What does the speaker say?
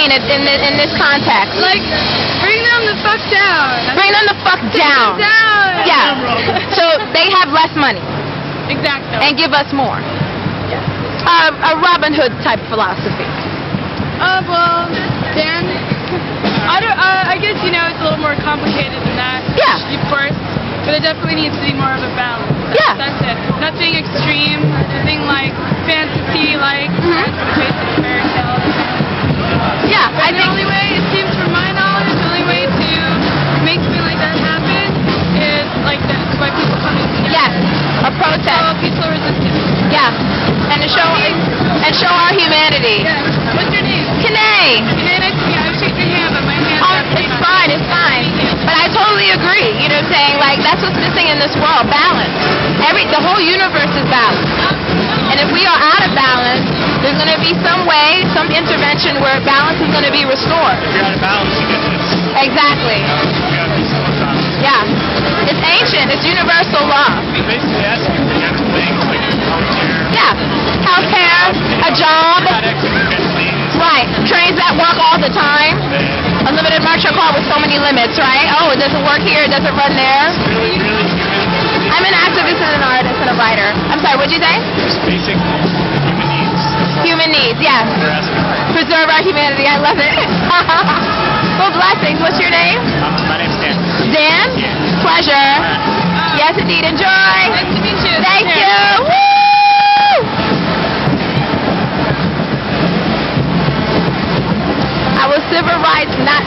mean in this context? Like, bring them the fuck down. Bring them the fuck down. Down. Yeah. So they have less money Exactly. and give us more. A Robin Hood type philosophy. Well, Dan, I guess, you know, it's a little more complicated than that. Yeah. Of course. But it definitely needs to be more of a balance. Yeah. That's it. Nothing extreme, nothing like fantasy, like basic fairy tale. Yeah, I The think. only way, it seems from my knowledge, the only way to make something like that happen is like this, by people coming together. Yes, a So protest. peaceful resistance. Yeah, and to show our humanity. Yeah. What's your name? Kanae. Nice to meet you. I would shake your hand, but my hand's Oh, definitely it's not. fine, it's fine. But I totally agree. You know what I'm saying? Like, that's what's missing in this world, balance. The whole universe is balanced. And if we are out of balance, there's going to be some way, some intervention where balance is going to be restored. If you're out of balance, you get this. Exactly. You gotta be someone's balance. Yeah. It's ancient. It's universal law. It's basically asking for general things like healthcare. Yeah. Healthcare, a job. Not extra things. Right. Trains that work all the time. Unlimited marginal call with so many limits, right? Oh, it doesn't work here. It doesn't run there. Really human. I'm an activist and an artist and a writer. I'm sorry, what'd you say? Just basic human needs. Human needs, yes. We're asking for. Preserve our humanity. I love it. Well, blessings. What's your name? My name's Dan. Dan? Yeah. Pleasure. Yes, indeed. Enjoy. Nice to meet you. Thank Yeah. you. Woo! Our civil rights not